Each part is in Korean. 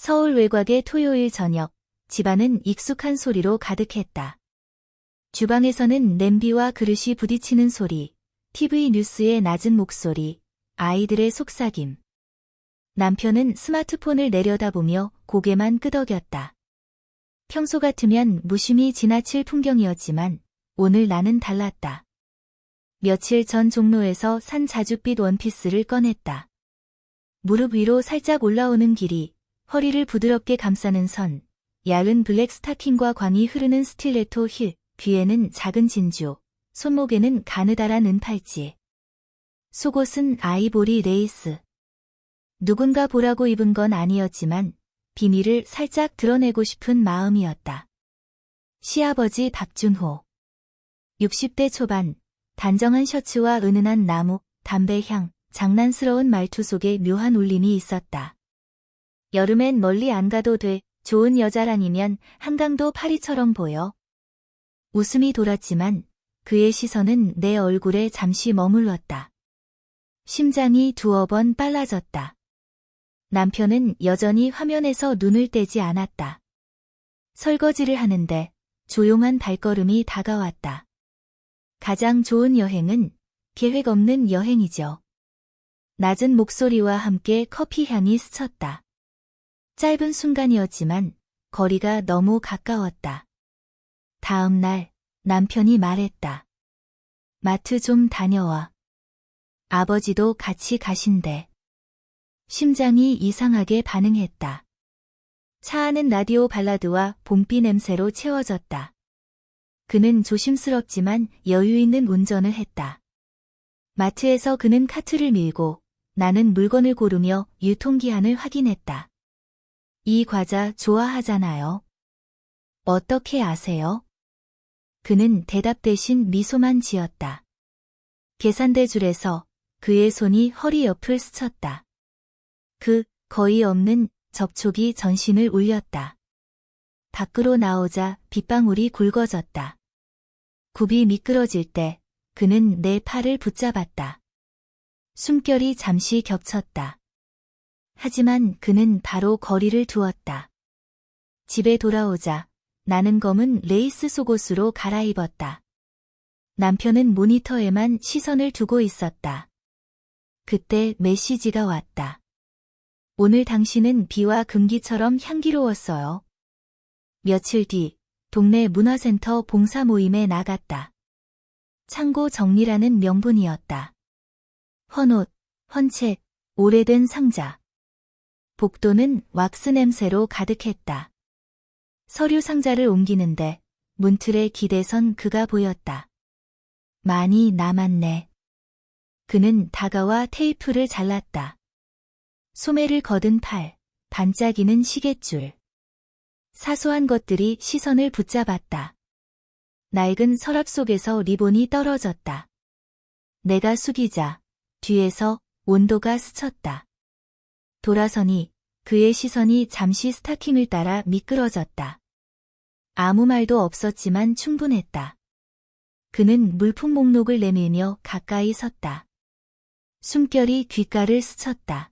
서울 외곽의 토요일 저녁, 집안은 익숙한 소리로 가득했다. 주방에서는 냄비와 그릇이 부딪히는 소리, TV 뉴스의 낮은 목소리, 아이들의 속삭임. 남편은 스마트폰을 내려다보며 고개만 끄덕였다. 평소 같으면 무심히 지나칠 풍경이었지만 오늘 나는 달랐다. 며칠 전 종로에서 산 자줏빛 원피스를 꺼냈다. 무릎 위로 살짝 올라오는 길이, 허리를 부드럽게 감싸는 선, 얇은 블랙 스타킹과 광이 흐르는 스틸레토 힐, 귀에는 작은 진주, 손목에는 가느다란 은팔찌. 속옷은 아이보리 레이스. 누군가 보라고 입은 건 아니었지만 비밀을 살짝 드러내고 싶은 마음이었다. 시아버지 박준호. 60대 초반, 단정한 셔츠와 은은한 나무, 담배 향, 장난스러운 말투 속에 묘한 울림이 있었다. 여름엔 멀리 안 가도 돼, 좋은 여자라니면 한강도 파리처럼 보여. 웃음이 돌았지만 그의 시선은 내 얼굴에 잠시 머물렀다. 심장이 두어 번 빨라졌다. 남편은 여전히 화면에서 눈을 떼지 않았다. 설거지를 하는데 조용한 발걸음이 다가왔다. 가장 좋은 여행은 계획 없는 여행이죠. 낮은 목소리와 함께 커피 향이 스쳤다. 짧은 순간이었지만 거리가 너무 가까웠다. 다음 날 남편이 말했다. 마트 좀 다녀와. 아버지도 같이 가신대. 심장이 이상하게 반응했다. 차 안은 라디오 발라드와 봄비 냄새로 채워졌다. 그는 조심스럽지만 여유 있는 운전을 했다. 마트에서 그는 카트를 밀고 나는 물건을 고르며 유통기한을 확인했다. 이 과자 좋아하잖아요. 어떻게 아세요? 그는 대답 대신 미소만 지었다. 계산대 줄에서 그의 손이 허리 옆을 스쳤다. 거의 없는 접촉이 전신을 울렸다. 밖으로 나오자 빗방울이 굵어졌다. 굽이 미끄러질 때 그는 내 팔을 붙잡았다. 숨결이 잠시 겹쳤다. 하지만 그는 바로 거리를 두었다. 집에 돌아오자 나는 검은 레이스 속옷으로 갈아입었다. 남편은 모니터에만 시선을 두고 있었다. 그때 메시지가 왔다. 오늘 당신은 비와 금기처럼 향기로웠어요. 며칠 뒤 동네 문화센터 봉사 모임에 나갔다. 창고 정리라는 명분이었다. 헌옷, 헌책, 오래된 상자. 복도는 왁스 냄새로 가득했다. 서류 상자를 옮기는데 문틀에 기대선 그가 보였다. 많이 남았네. 그는 다가와 테이프를 잘랐다. 소매를 거둔 팔, 반짝이는 시계줄. 사소한 것들이 시선을 붙잡았다. 낡은 서랍 속에서 리본이 떨어졌다. 내가 숙이자 뒤에서 온도가 스쳤다. 돌아서니 그의 시선이 잠시 스타킹을 따라 미끄러졌다. 아무 말도 없었지만 충분했다. 그는 물품 목록을 내밀며 가까이 섰다. 숨결이 귓가를 스쳤다.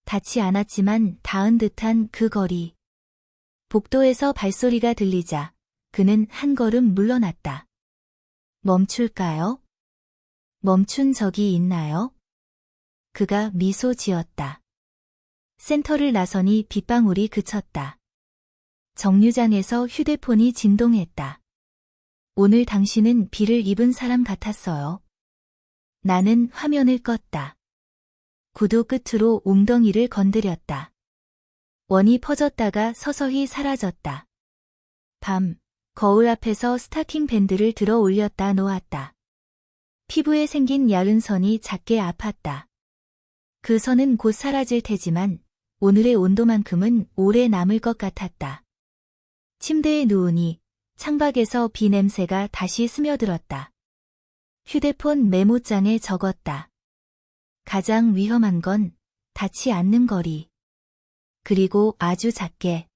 닿지 않았지만 닿은 듯한 그 거리. 복도에서 발소리가 들리자 그는 한 걸음 물러났다. 멈출까요? 멈춘 적이 있나요? 그가 미소 지었다. 센터를 나서니 빗방울이 그쳤다. 정류장에서 휴대폰이 진동했다. 오늘 당신은 비를 입은 사람 같았어요. 나는 화면을 껐다. 구두 끝으로 웅덩이를 건드렸다. 원이 퍼졌다가 서서히 사라졌다. 밤, 거울 앞에서 스타킹 밴드를 들어 올렸다 놓았다. 피부에 생긴 야른 선이 작게 아팠다. 그 선은 곧 사라질 테지만 오늘의 온도만큼은 오래 남을 것 같았다. 침대에 누우니 창밖에서 비 냄새가 다시 스며들었다. 휴대폰 메모장에 적었다. 가장 위험한 건 닿지 않는 거리. 그리고 아주 작게.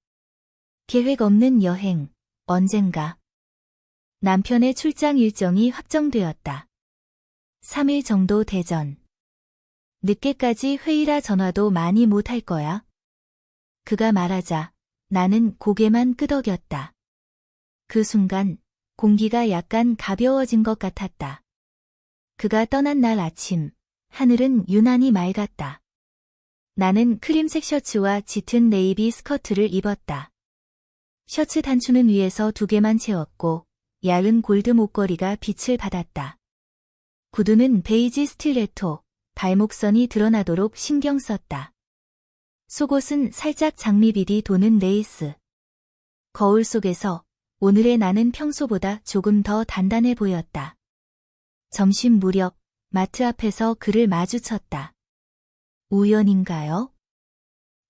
계획 없는 여행, 언젠가. 남편의 출장 일정이 확정되었다. 3일 정도 대전. 늦게까지 회의라 전화도 많이 못 할 거야. 그가 말하자 나는 고개만 끄덕였다. 그 순간 공기가 약간 가벼워진 것 같았다. 그가 떠난 날 아침, 하늘은 유난히 맑았다. 나는 크림색 셔츠와 짙은 네이비 스커트를 입었다. 셔츠 단추는 위에서 2개만 채웠고 얇은 골드 목걸이가 빛을 받았다. 구두는 베이지 스틸레토, 발목선이 드러나도록 신경 썼다. 속옷은 살짝 장미비디 도는 레이스. 거울 속에서 오늘의 나는 평소보다 조금 더 단단해 보였다. 점심 무렵 마트 앞에서 그를 마주쳤다. 우연인가요?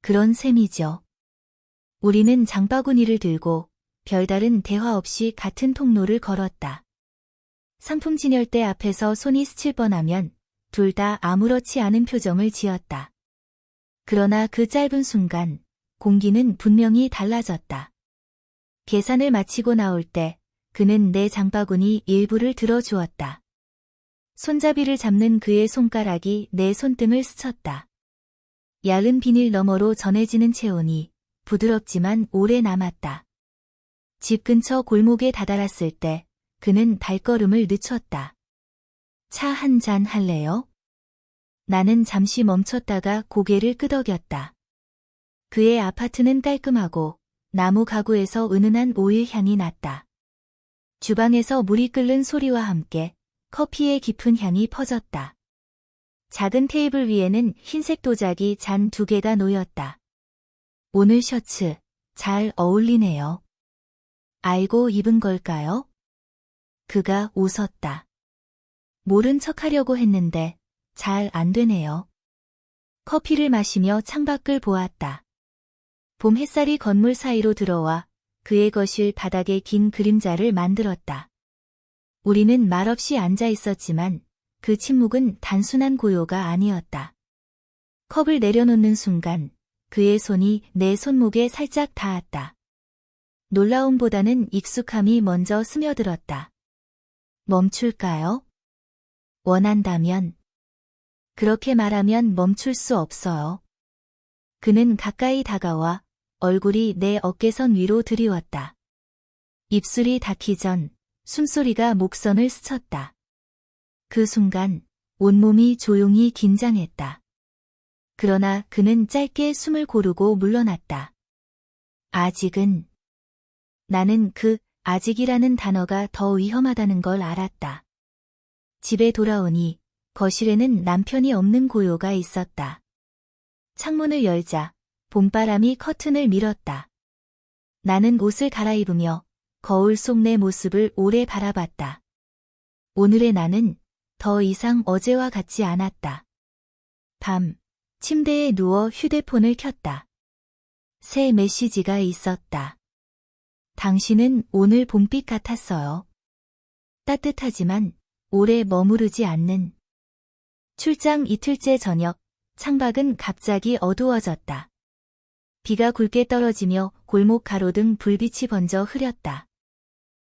그런 셈이죠. 우리는 장바구니를 들고 별다른 대화 없이 같은 통로를 걸었다. 상품 진열대 앞에서 손이 스칠 뻔하면 둘 다 아무렇지 않은 표정을 지었다. 그러나 그 짧은 순간 공기는 분명히 달라졌다. 계산을 마치고 나올 때 그는 내 장바구니 일부를 들어주었다. 손잡이를 잡는 그의 손가락이 내 손등을 스쳤다. 얇은 비닐 너머로 전해지는 체온이 부드럽지만 오래 남았다. 집 근처 골목에 다다랐을 때 그는 발걸음을 늦췄다. 차 한 잔 할래요? 나는 잠시 멈췄다가 고개를 끄덕였다. 그의 아파트는 깔끔하고 나무 가구에서 은은한 오일 향이 났다. 주방에서 물이 끓는 소리와 함께 커피의 깊은 향이 퍼졌다. 작은 테이블 위에는 흰색 도자기 잔 2개가 놓였다. 오늘 셔츠 잘 어울리네요. 알고 입은 걸까요? 그가 웃었다. 모른 척하려고 했는데 잘 안 되네요. 커피를 마시며 창밖을 보았다. 봄 햇살이 건물 사이로 들어와 그의 거실 바닥에 긴 그림자를 만들었다. 우리는 말없이 앉아 있었지만 그 침묵은 단순한 고요가 아니었다. 컵을 내려놓는 순간 그의 손이 내 손목에 살짝 닿았다. 놀라움보다는 익숙함이 먼저 스며들었다. 멈출까요? 원한다면. 그렇게 말하면 멈출 수 없어요. 그는 가까이 다가와 얼굴이 내 어깨선 위로 들이웠다. 입술이 닿기 전 숨소리가 목선을 스쳤다. 그 순간 온몸이 조용히 긴장했다. 그러나 그는 짧게 숨을 고르고 물러났다. 아직은. 나는 그 아직이라는 단어가 더 위험하다는 걸 알았다. 집에 돌아오니 거실에는 남편이 없는 고요가 있었다. 창문을 열자 봄바람이 커튼을 밀었다. 나는 옷을 갈아입으며 거울 속 내 모습을 오래 바라봤다. 오늘의 나는 더 이상 어제와 같지 않았다. 밤, 침대에 누워 휴대폰을 켰다. 새 메시지가 있었다. 당신은 오늘 봄빛 같았어요. 따뜻하지만 오래 머무르지 않는. 출장 이틀째 저녁, 창밖은 갑자기 어두워졌다. 비가 굵게 떨어지며 골목 가로등 불빛이 번져 흐렸다.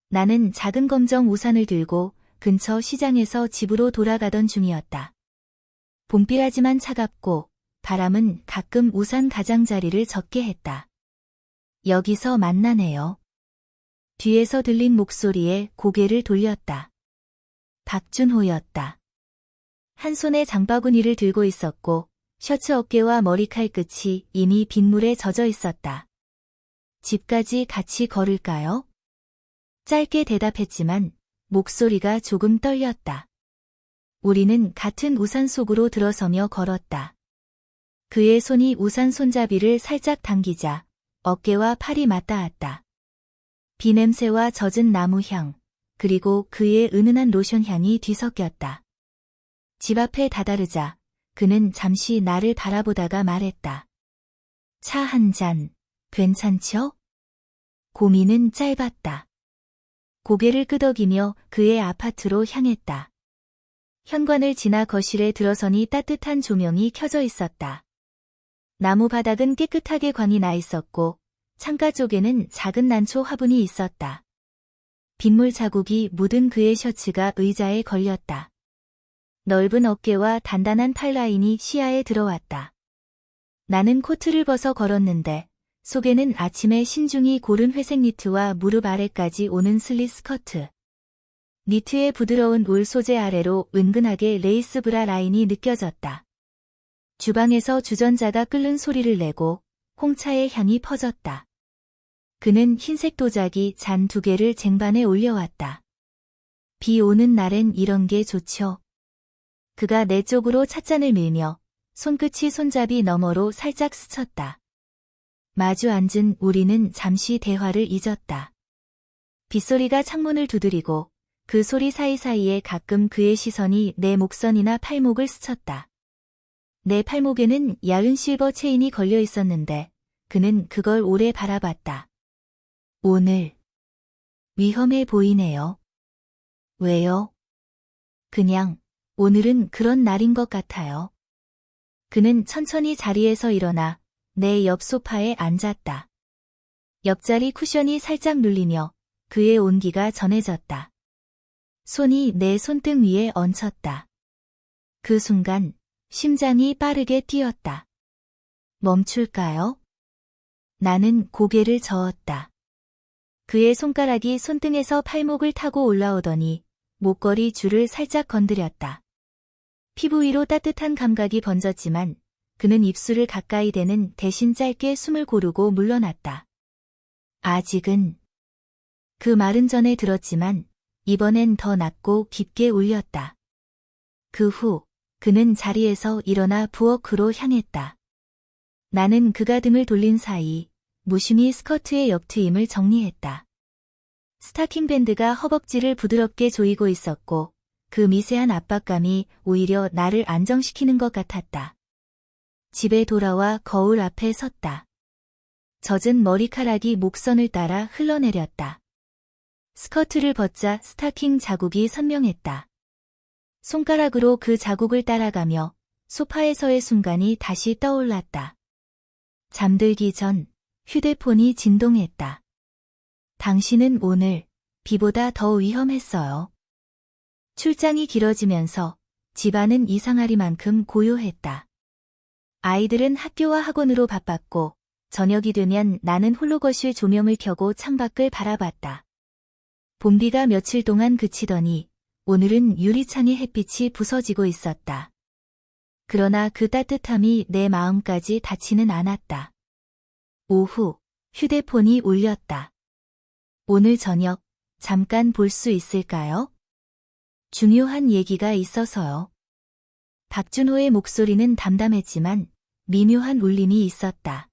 나는 작은 검정 우산을 들고 근처 시장에서 집으로 돌아가던 중이었다. 봄비라지만 차갑고 바람은 가끔 우산 가장자리를 젖게 했다. 여기서 만나네요. 뒤에서 들린 목소리에 고개를 돌렸다. 박준호였다. 한 손에 장바구니를 들고 있었고 셔츠 어깨와 머리칼 끝이 이미 빗물에 젖어 있었다. 집까지 같이 걸을까요? 짧게 대답했지만 목소리가 조금 떨렸다. 우리는 같은 우산 속으로 들어서며 걸었다. 그의 손이 우산 손잡이를 살짝 당기자 어깨와 팔이 맞닿았다. 비 냄새와 젖은 나무 향, 그리고 그의 은은한 로션 향이 뒤섞였다. 집 앞에 다다르자 그는 잠시 나를 바라보다가 말했다. 차 한 잔, 괜찮죠? 고민은 짧았다. 고개를 끄덕이며 그의 아파트로 향했다. 현관을 지나 거실에 들어서니 따뜻한 조명이 켜져 있었다. 나무 바닥은 깨끗하게 광이 나 있었고 창가 쪽에는 작은 난초 화분이 있었다. 빗물 자국이 묻은 그의 셔츠가 의자에 걸렸다. 넓은 어깨와 단단한 팔 라인이 시야에 들어왔다. 나는 코트를 벗어 걸었는데 속에는 아침에 신중히 고른 회색 니트와 무릎 아래까지 오는 슬릿 스커트. 니트의 부드러운 울 소재 아래로 은근하게 레이스 브라 라인이 느껴졌다. 주방에서 주전자가 끓는 소리를 내고 홍차의 향이 퍼졌다. 그는 흰색 도자기 잔 2개를 쟁반에 올려왔다. 비 오는 날엔 이런 게 좋죠. 그가 내 쪽으로 찻잔을 밀며 손끝이 손잡이 너머로 살짝 스쳤다. 마주 앉은 우리는 잠시 대화를 잊었다. 빗소리가 창문을 두드리고 그 소리 사이사이에 가끔 그의 시선이 내 목선이나 팔목을 스쳤다. 내 팔목에는 얇은 실버 체인이 걸려 있었는데 그는 그걸 오래 바라봤다. 오늘 위험해 보이네요. 왜요? 그냥 오늘은 그런 날인 것 같아요. 그는 천천히 자리에서 일어나 내 옆 소파에 앉았다. 옆자리 쿠션이 살짝 눌리며 그의 온기가 전해졌다. 손이 내 손등 위에 얹혔다. 그 순간 심장이 빠르게 뛰었다. 멈출까요? 나는 고개를 저었다. 그의 손가락이 손등에서 팔목을 타고 올라오더니 목걸이 줄을 살짝 건드렸다. 피부 위로 따뜻한 감각이 번졌지만 그는 입술을 가까이 대는 대신 짧게 숨을 고르고 물러났다. 아직은. 그 말은 전에 들었지만 이번엔 더 낮고 깊게 울렸다. 그 후 그는 자리에서 일어나 부엌으로 향했다. 나는 그가 등을 돌린 사이 무심히 스커트의 옆트임을 정리했다. 스타킹 밴드가 허벅지를 부드럽게 조이고 있었고 그 미세한 압박감이 오히려 나를 안정시키는 것 같았다. 집에 돌아와 거울 앞에 섰다. 젖은 머리카락이 목선을 따라 흘러내렸다. 스커트를 벗자 스타킹 자국이 선명했다. 손가락으로 그 자국을 따라가며 소파에서의 순간이 다시 떠올랐다. 잠들기 전 휴대폰이 진동했다. 당신은 오늘 비보다 더 위험했어요. 출장이 길어지면서 집안은 이상하리만큼 고요했다. 아이들은 학교와 학원으로 바빴고 저녁이 되면 나는 홀로 거실 조명을 켜고 창밖을 바라봤다. 봄비가 며칠 동안 그치더니 오늘은 유리창의 햇빛이 부서지고 있었다. 그러나 그 따뜻함이 내 마음까지 닿지는 않았다. 오후 휴대폰이 울렸다. 오늘 저녁 잠깐 볼 수 있을까요? 중요한 얘기가 있어서요. 박준호의 목소리는 담담했지만 미묘한 울림이 있었다.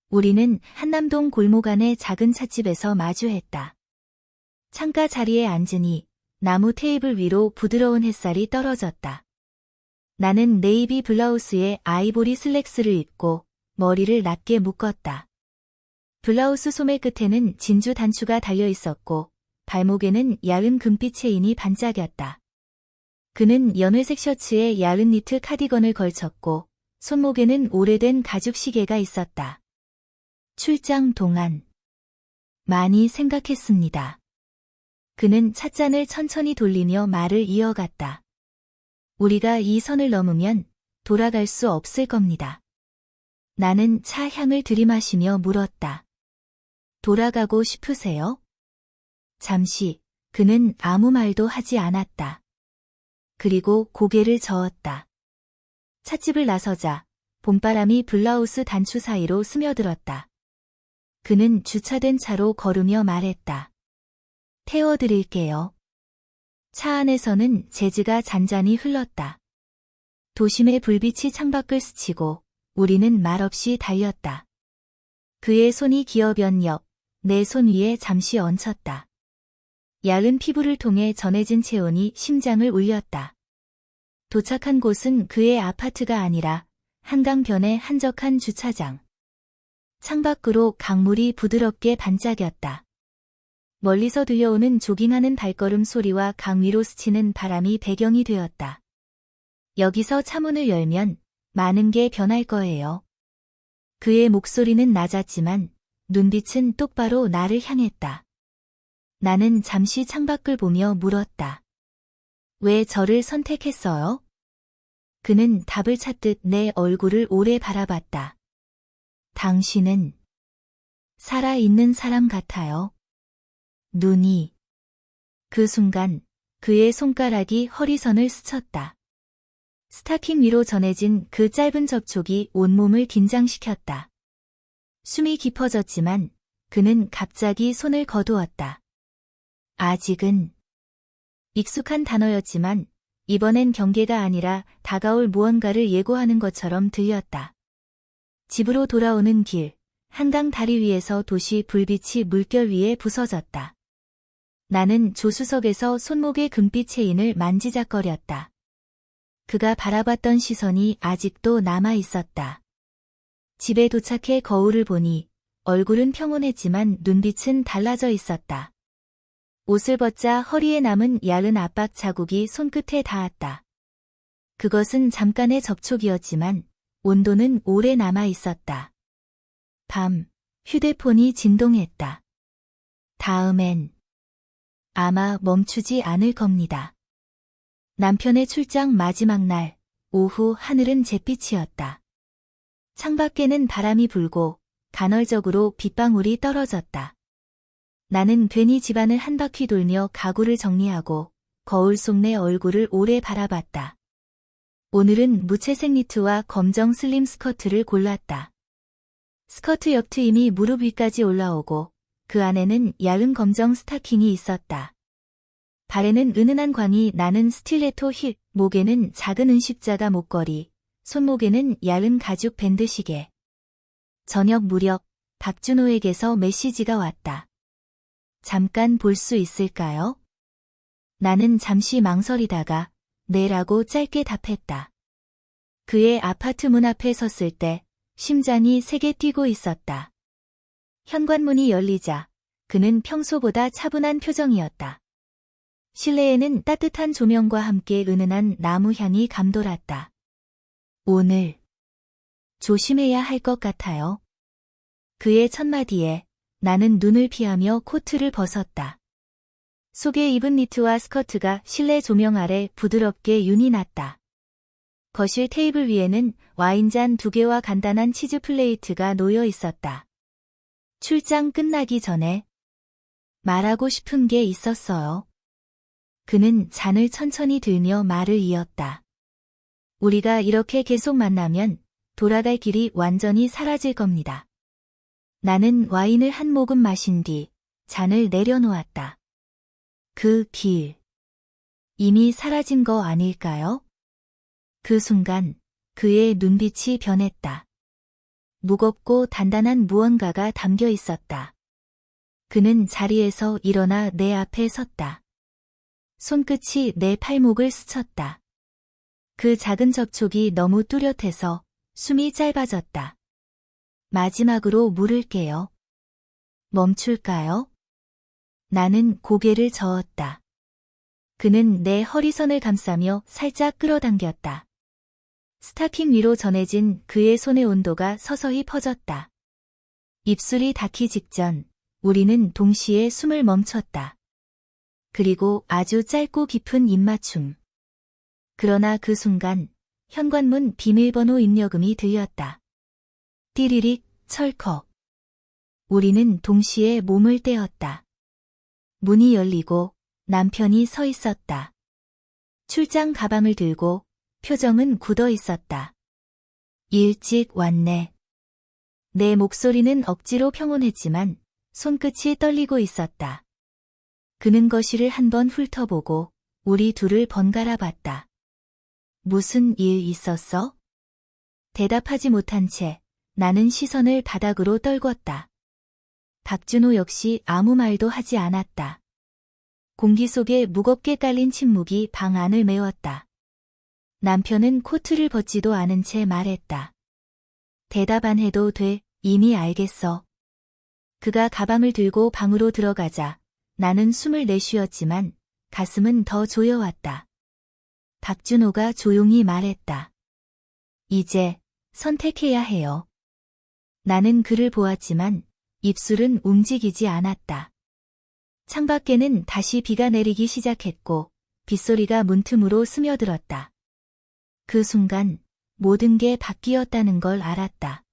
우리는 한남동 골목 안의 작은 찻집에서 마주했다. 창가 자리에 앉으니 나무 테이블 위로 부드러운 햇살이 떨어졌다. 나는 네이비 블라우스에 아이보리 슬랙스를 입고 머리를 낮게 묶었다. 블라우스 소매 끝에는 진주 단추가 달려 있었고 발목에는 얇은 금빛 체인이 반짝였다. 그는 연회색 셔츠에 얇은 니트 카디건을 걸쳤고 손목에는 오래된 가죽 시계가 있었다. 출장 동안 많이 생각했습니다. 그는 찻잔을 천천히 돌리며 말을 이어갔다. 우리가 이 선을 넘으면 돌아갈 수 없을 겁니다. 나는 차 향을 들이마시며 물었다. 돌아가고 싶으세요? 잠시 그는 아무 말도 하지 않았다. 그리고 고개를 저었다. 찻집을 나서자 봄바람이 블라우스 단추 사이로 스며들었다. 그는 주차된 차로 걸으며 말했다. 태워드릴게요. 차 안에서는 재즈가 잔잔히 흘렀다. 도심의 불빛이 창밖을 스치고 우리는 말없이 달렸다. 그의 손이 기어변 옆, 내 손 위에 잠시 얹혔다. 얇은 피부를 통해 전해진 체온이 심장을 울렸다. 도착한 곳은 그의 아파트가 아니라 한강변의 한적한 주차장. 창밖으로 강물이 부드럽게 반짝였다. 멀리서 들려오는 조깅하는 발걸음 소리와 강 위로 스치는 바람이 배경이 되었다. 여기서 차문을 열면 많은 게 변할 거예요. 그의 목소리는 낮았지만 눈빛은 똑바로 나를 향했다. 나는 잠시 창밖을 보며 물었다. 왜 저를 선택했어요? 그는 답을 찾듯 내 얼굴을 오래 바라봤다. 당신은 살아있는 사람 같아요. 눈이. 그 순간 그의 손가락이 허리선을 스쳤다. 스타킹 위로 전해진 그 짧은 접촉이 온몸을 긴장시켰다. 숨이 깊어졌지만 그는 갑자기 손을 거두었다. 아직은. 익숙한 단어였지만 이번엔 경계가 아니라 다가올 무언가를 예고하는 것처럼 들렸다. 집으로 돌아오는 길, 한강 다리 위에서 도시 불빛이 물결 위에 부서졌다. 나는 조수석에서 손목의 금빛 체인을 만지작거렸다. 그가 바라봤던 시선이 아직도 남아 있었다. 집에 도착해 거울을 보니 얼굴은 평온했지만 눈빛은 달라져 있었다. 옷을 벗자 허리에 남은 얇은 압박 자국이 손끝에 닿았다. 그것은 잠깐의 접촉이었지만 온도는 오래 남아 있었다. 밤, 휴대폰이 진동했다. 다음엔 아마 멈추지 않을 겁니다. 남편의 출장 마지막 날, 오후 하늘은 잿빛이었다. 창밖에는 바람이 불고 간헐적으로 빗방울이 떨어졌다. 나는 괜히 집안을 한 바퀴 돌며 가구를 정리하고 거울 속 내 얼굴을 오래 바라봤다. 오늘은 무채색 니트와 검정 슬림 스커트를 골랐다. 스커트 옆트임이 무릎 위까지 올라오고 그 안에는 얇은 검정 스타킹이 있었다. 발에는 은은한 광이 나는 스틸레토 힐, 목에는 작은 은십자가 목걸이, 손목에는 얇은 가죽 밴드 시계. 저녁 무렵 박준호에게서 메시지가 왔다. 잠깐 볼 수 있을까요? 나는 잠시 망설이다가 네라고 짧게 답했다. 그의 아파트 문 앞에 섰을 때 심장이 세게 뛰고 있었다. 현관문이 열리자 그는 평소보다 차분한 표정이었다. 실내에는 따뜻한 조명과 함께 은은한 나무 향이 감돌았다. 오늘 조심해야 할 것 같아요. 그의 첫마디에 나는 눈을 피하며 코트를 벗었다. 속에 입은 니트와 스커트가 실내 조명 아래 부드럽게 윤이 났다. 거실 테이블 위에는 와인잔 2개와 간단한 치즈 플레이트가 놓여 있었다. 출장 끝나기 전에 말하고 싶은 게 있었어요. 그는 잔을 천천히 들며 말을 이었다. 우리가 이렇게 계속 만나면 돌아갈 길이 완전히 사라질 겁니다. 나는 와인을 한 모금 마신 뒤 잔을 내려놓았다. 그 길, 이미 사라진 거 아닐까요? 그 순간 그의 눈빛이 변했다. 무겁고 단단한 무언가가 담겨 있었다. 그는 자리에서 일어나 내 앞에 섰다. 손끝이 내 팔목을 스쳤다. 그 작은 접촉이 너무 뚜렷해서 숨이 짧아졌다. 마지막으로 물을게요. 멈출까요? 나는 고개를 저었다. 그는 내 허리선을 감싸며 살짝 끌어당겼다. 스타킹 위로 전해진 그의 손의 온도가 서서히 퍼졌다. 입술이 닿기 직전 우리는 동시에 숨을 멈췄다. 그리고 아주 짧고 깊은 입맞춤. 그러나 그 순간 현관문 비밀번호 입력음이 들렸다. 띠리릭, 철컥. 우리는 동시에 몸을 떼었다. 문이 열리고 남편이 서 있었다. 출장 가방을 들고 표정은 굳어 있었다. 일찍 왔네. 내 목소리는 억지로 평온했지만 손끝이 떨리고 있었다. 그는 거실을 한번 훑어보고 우리 둘을 번갈아 봤다. 무슨 일 있었어? 대답하지 못한 채 나는 시선을 바닥으로 떨궜다. 박준호 역시 아무 말도 하지 않았다. 공기 속에 무겁게 깔린 침묵이 방 안을 메웠다. 남편은 코트를 벗지도 않은 채 말했다. 대답 안 해도 돼, 이미 알겠어. 그가 가방을 들고 방으로 들어가자 나는 숨을 내쉬었지만 가슴은 더 조여왔다. 박준호가 조용히 말했다. 이제 선택해야 해요. 나는 그를 보았지만 입술은 움직이지 않았다. 창밖에는 다시 비가 내리기 시작했고 빗소리가 문틈으로 스며들었다. 그 순간 모든 게 바뀌었다는 걸 알았다.